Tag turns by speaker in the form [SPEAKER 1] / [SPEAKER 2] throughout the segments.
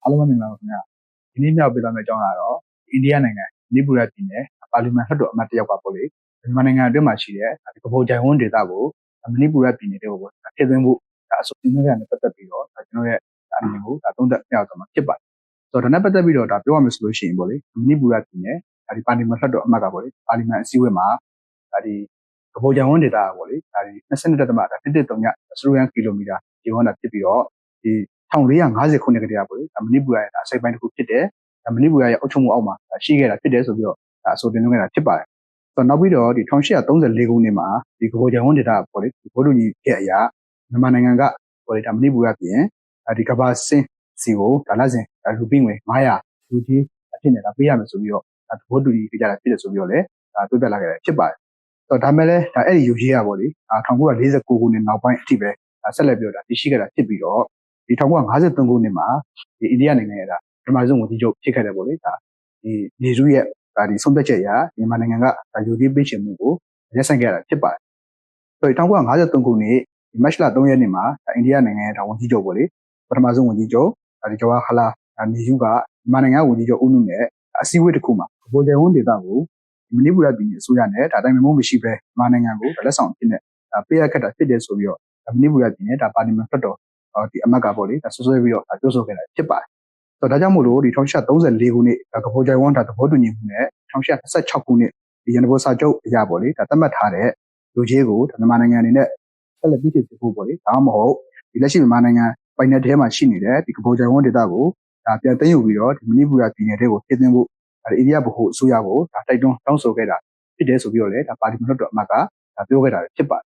[SPEAKER 1] အားလုံးပဲမင်္ဂလာပါခင်ဗျာဒီနေ့မြောက်ပေးသွားမယ့်အကြောင်းကတော့အိန္ဒိယနိုင်ငံမဏိပူရပြည်နယ်ပါလီမန်လွှတ်တော်အမတ်တစ်ယောက်ကပေါ့လေမြန်မာနိုင်ငံအတွင်းမှာရှိတဲ့ဒီကဘောဂျိုင်ဝန်းဒေသကိုမဏိပူရပြည်နယ်တွေကိုပေါ့ထည့်သွင်းဖို့အဆိုပြုနေတဲ့အပတ်သက်ပြီးတော့ကျွန်တော်ရဲ့အမြင်ကိုသုံးသပ်ပြသွားမှာဖြစ်ပါတယ်ဆိုတော့ဒါနဲ့ပတ်သက်ပြီးတော့ပြောရမယ်ဆိုလို့ရှိရင်ပေါ့လေမဏိပူရပြည်နယ်ဒီပါလီမန်လွှတ်တော်အမတ်ကပေါ့လေပါလီမန်အစည်းအဝေးမှာဒီကဘောဂျိုင်ဝန်းဒေသကပေါ့လေ22.113စတူရန်ကီလိုမီတာဒီဝန်းတာဖြစ်ပြီးတော့ဒီ1450ခုနှစ်ကတည်းကပေါ့လေမဏိပူရရဲ့အစိပ်ပိုင်းတစ်ခုဖြစ်တယ်မဏိပူရရဲ့အုပ်ချုပ်မှုအောက်မှာရှိခဲ့တာဖြစ်တယ်ဆိုပြီးတော့အဆိုတင်သွင်းခဲ့တာဖြစ်ပါတယ်ဆိုတော့နောက်ပြီးတော့ဒီ1834ခုနှစ်မှာဒီကဘောဂျိုင်ဝန်းဒေသပေါ့လေဘိုးလူကြီးရဲ့အရာမြန်မာနိုင်ငံကပေါ့လေမဏိပူရပြည်ဒီကဘာစင်းစီကိုလစဉ်လူပြီးငွေ900လူကြီးအဖြစ်နဲ့ပေးရမယ်ဆိုပြီးတော့ဘိုးလူကြီးပြကြတာဖြစ်တယ်ဆိုပြီးတော့လည်းတွေ့ပြလာခဲ့တာဖြစ်ပါတယ်ဆိုတော့ဒါမဲ့လည်းအဲ့ဒီယူကြီးကပေါ့လေ1949ခုနှစ်နောက်ပိုင်းအထိပဲဆက်လက်ပြီးတော့တည်ရှိခဲ့တာဖြစ်ပြီးတော့ဒီ1953ခုနှစ်မှာဒီအိန္ဒိယနိုင်ငံရဲ့ပထမဆုံးဝန်ကြီးချုပ်ဖြစ်ခဲ့တယ်ပေါ့လေဒီနေစုရဲ့ဒီဆုံးဖြတ်ချက်အရမြန်မာနိုင်ငံကယူကြီးပေးချင်မှုကိုရက်ဆိုင်ခဲ့တာဖြစ်ပါတယ်ဆိုတော့1953ခုနှစ်ဒီမတ်လ3ရက်နေ့မှာအိန္ဒိယနိုင်ငံရဲ့ဝန်ကြီးချုပ်ပေါ့လေပထမဆုံးဝန်ကြီးချုပ်ဒီဂျဝါဟလာနေစုကမြန်မာနိုင်ငံဝန်ကြီးချုပ်ဦးနုနဲ့အစည်းအဝေးတစ်ခုမှာဘိုဂျိုင်ဝန်းဒေသကိုမဏိပူရပြည်နယ်အစိုးရနဲ့တိုင်ပင်မှုမရှိဘဲမြန်မာနိုင်ငံကိုလက်ဆောင်အဖြစ်နဲ့ပေးအပ်ခဲ့တာဖြစ်တယ်ဆိုပြီးတော့မဏိပူရပြည်နယ်ပါလီမန်လွှတ်တော်ဒီအမတ်ကပေါ့လေဆွေးပြီးတော့ပြောဆိုခဲ့တာဖြစ်ပါတယ်ဆိုတော့ဒါကြောင့်မို့လို့ဒီ1834ခုနှစ်ကဘောဂျိုင်ဝန်းသဘောတူညီမှုနဲ့1826ခုနှစ်ဒီရန်ကုန်စာချုပ်အရာပေါ့လေသတ်မှတ်ထားတဲ့လူကြီးကိုမြန်မာနိုင်ငံအနေနဲ့ဆက်လက်ပြီးဖြစ်ဖို့ပေါ့လေဒါမှမဟုတ်ဒီလက်ရှိမြန်မာနိုင်ငံပိုင်နယ်ထဲမှာရှိနေတဲ့ဒီကဘောဂျိုင်ဝန်းဒေသကိုပြန်သိမ်းယူပြီးတော့ဒီမဏိပူရပြည်နယ်တွေကိုထည့်သွင်းဖို့အိန္ဒိယဗဟိုအစိုးရကိုတိုက်တွန်းတောင်းဆိုခဲ့တာဖြစ်တယ်ဆိုပြီးတော့လည်းပါလီမန်လွှတ်တော်အမတ်ကပြောခဲ့တာဖြစ်ပါတယ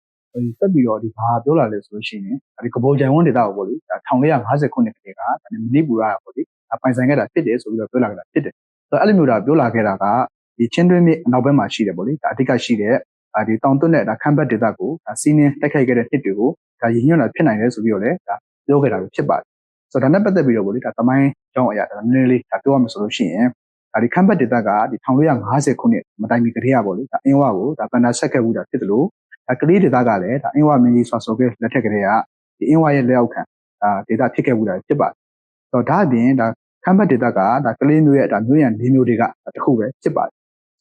[SPEAKER 1] ်ဆက်ပြီးတော့ဒီဘာပြောလာလဲဆိုလို့ရှိရင်ဒီကဘောဂျိုင်ဝန်းဒေသကိုပေါ့လေ1450ခုနှစ်ကတည်းကမဏိပူရပေါ့လေပိုင်ဆိုင်ခဲ့တာဖြစ်တယ်ဆိုပြီးတော့ပြောလာခဲ့တာဖြစ်တယ်ဆိုတော့အဲ့လိုမျိုးပြောလာခဲ့တာကဒီချင်းတွင်းမြစ်အနောက်ဘက်မှာရှိတယ်ပေါ့လေအဓိကရှိတဲ့ဒီတောင်တွင်းနဲ့ခမ်းဘတ်ဒေသကိုစီးနင်းတိုက်ခိုက်ခဲ့တဲ့နှစ်တွေကိုရည်ညွှန်းတာဖြစ်နိုင်တယ်ဆိုပြီးတော့လည်းပြောခဲ့တာဖြစ်ပါတယ်ဆိုတော့ဒါနဲ့ပတ်သက်ပြီးတော့ပေါ့လေသမိုင်းကြောင်းအရာနည်းနည်းလေးပြောရမယ်ဆိုလို့ရှိရင်ဒီခမ်းဘတ်ဒေသကဒီ1450ခုနှစ်မတိုင်မီကတည်းကပေါ့လေအင်းဝကိုပန်နာဆက်ခဲ့မှုတာဖြစ်တယ်လို့ကလေးဒေသကလည်းအင်းဝမင်းကြီးဆွာဆိုခဲ့လက်ထက်ကတည်းကဒီအင်းဝရဲ့လက်အောက်ခံဒေသဖြစ်ခဲ့မှုတာဖြစ်ပါတယ်ဆိုတော့ဒါအပြင်ခမ်းဘတ်ဒေသကကလေးမျိုးရဲ့မျိုးရံ၄မျိုးတွေကတစ်ခုပဲဖြစ်ပါတယ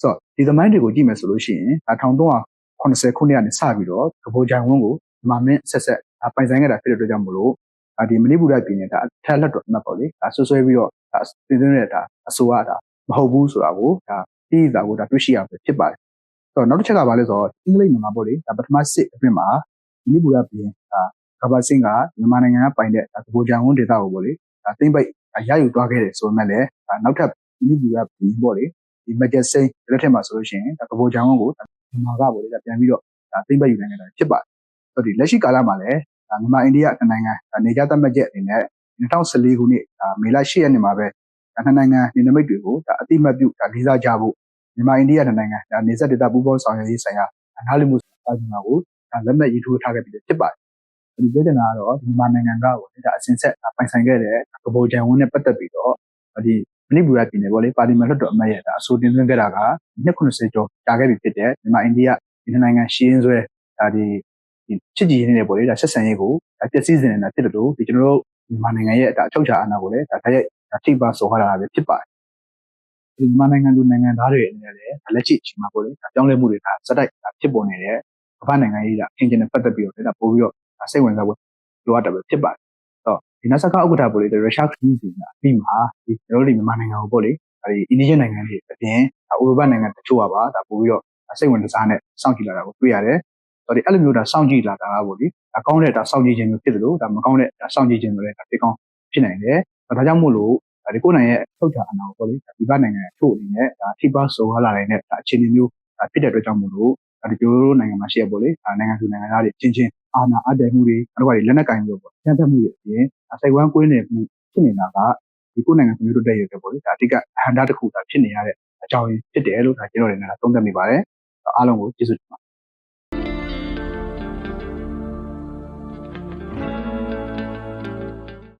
[SPEAKER 1] ်ဆိုတော့ဒီသမိုင်းတွေကိုကြည့်မယ်ဆိုလို့ရှိရင်1380ခုနှစ်ကနေစပြီးတော့ကဘောဂျိုင်ဝန်းကိုမြန်မာမင်းဆက်ပိုင်ဆိုင်ခဲ့တာဖြစ်တဲ့အတွက်ကြောင့်မို့လို့ဒီမဏိပူရပြည်နယ်အထက်လက်တော်အမတ်ပေါ့လေဆွဆွဲပြီးတော့တင်သွင်းတဲ့အဆိုအမဟုတ်ဘူးဆိုတာကိုသိတာကိုတွေ့ရှိရမှာဖြစ်ပါတယ်ဆိုတော့နောက်တစ်ချက်ကဘာလဲဆိုတော့အင်္ဂလိပ်မြန်မာပေါ့လေပထမစစ်အတွင်းမှာမဏိပူရပြည်ကဘာစင်းကမြန်မာနိုင်ငံကပိုင်တဲ့ကဘောဂျိုင်ဝန်းဒေသကိုပေါ့လေသိမ့်ပိတ်ရယူသွားခဲ့တယ်ဆိုမှလည်းနောက်ထပ်မဏိပူရပြည်ပေါ့လေဒီမက်ဂျက်စိန်လက်ထက်မှာဆိုလို့ရှိရင်ကဘောဂျိုင်ဝန်းကိုမြန်မာကပေါ့လေပြန်ပြီးတော့သိမ့်ပိတ်ယူနိုင်ခဲ့တာဖြစ်ပါတယ်ဆိုတော့ဒီလက်ရှိကာလမှာလည်းမြန်မာအိန္ဒိယနိုင်ငံနေကြသတ်မှတ်ချက်အနေနဲ့2014ခုနှစ်မေလ10ရက်နေ့မှာပဲနှစ်နိုင်ငံနေနမိတ်တွေကိုအတိအမှတ်ပြုလေးစားကြဖို့မြန်မာအိန္ဒိယနိုင်ငံနေဆက်ဒေသပူးပေါင်းဆောင်ရွက်ရေးဆိုင်ရာနားလည်မှုစာချုပ်ကိုလက်မှတ်ရေးထိုးထားခဲ့ပြီးဖြစ်ပါတယ်ဒီပြောချင်တာကတော့မြန်မာနိုင်ငံကပေါ့အစဉ်ဆက်ပိုင်ဆိုင်ခဲ့တဲ့ကဘောဂျိုင်ဝန်းနဲ့ပတ်သက်ပြီးတော့ဒီမဏိပူရပြည်နယ်ပေါ့လေပါလီမန်လွှတ်တော်အမတ်ရဲ့အဆိုတင်သွင်းခဲ့တာက290ကျော်ကြာခဲ့ပြီဖြစ်တဲ့မြန်မာအိန္ဒိယဒီနိုင်ငံရှင်းဆွဲဒီချစ်ကြည်ရေးနဲ့ပေါ့လေဆက်ဆံရေးကိုပျက်စီးစေနေတာဖြစ်တယ်လို့ဒီကျွန်တော်တို့မြန်မာနိုင်ငံရဲ့အချုပ်အခြာအာဏာကိုလည်းတိုက်ရိုက်ထိပ်ပါဆိုထားတာပဲဖြစ်ပါတယ်ဒီမြန်မာနိုင်ငံလူနိုင်ငံသားတွေအနေနဲ့လည်းလက်ရှိအချိန်မှာပေါ့လေပြောင်းလဲမှုတွေစတိုက်ဖြစ်ပေါ်နေတဲ့ကမ္ဘာနိုင်ငံရေးအခင်းကျင်းနဲ့ပတ်သက်ပြီးတော့ပို့ပြီးတော့စိတ်ဝင်စားဖို့လိုအပ်တယ်ပဲဖြစ်ပါတယ်တော့ဒီနတ်စကားဥက္ကဋ္ဌပေါ့လေရုရှားခရီးစဉ်ကအပြီးမှာဒီကျွန်တော်တို့မြန်မာနိုင်ငံကိုပေါ့လေဒီအိန္ဒိယနိုင်ငံတွေအပြင်ဥရောပနိုင်ငံတချို့ကပါပို့ပြီးတော့စိတ်ဝင်စားနဲ့စောင့်ကြည့်လာတာကိုတွေ့ရတယ်ဆိုတော့အဲ့လိုမျိုးစောင့်ကြည့်လာတာကပေါ့လေကောင်းတဲ့စောင့်ကြည့်ခြင်းမျိုးဖြစ်တယ်လို့မကောင်းတဲ့စောင့်ကြည့်ခြင်းမျိုးလည်းဖြစ်ကောင်းဖြစ်နိုင်တယ်ဒါကြောင့်မို့လို့ဒီကိုယ်နိုင်ငံရဲ့ထုတ်ချာအနာကိုပေါ့လေဒီဘက်နိုင်ငံချို့အနေနဲ့ထိပါဆိုလာနိုင်တဲ့အခြေအနေမျိုးဖြစ်တဲ့အတွက်ကြောင့်မို့လို့ဒီကျိုးတို့နိုင်ငံမှာရှိရပေါ့လေနိုင်ငံသူနိုင်ငံသားတွေချင်းအာဏာအပ်တယ်မှုတွေနောက်တစ်ခါလက်နက်ကင်မျိုးပေါ့ကျန်းဖက်မှုတွေအပြင်စိတ်ဝမ်းကွင်းနေမှုဖြစ်နေတာကဒီကိုယ်နိုင်ငံမျိုးတို့တက်ရတယ်ပေါ့လေအဓိကအဟန္တာတစ်ခုဖြစ်နေရတဲ့အကြောင်းရင်းဖြစ်တယ်လို့ကျွန်တော်တို့လည်းသုံးသပ်မိပါတယ်အားလုံးကိုကျေးဇူးတင်ပါ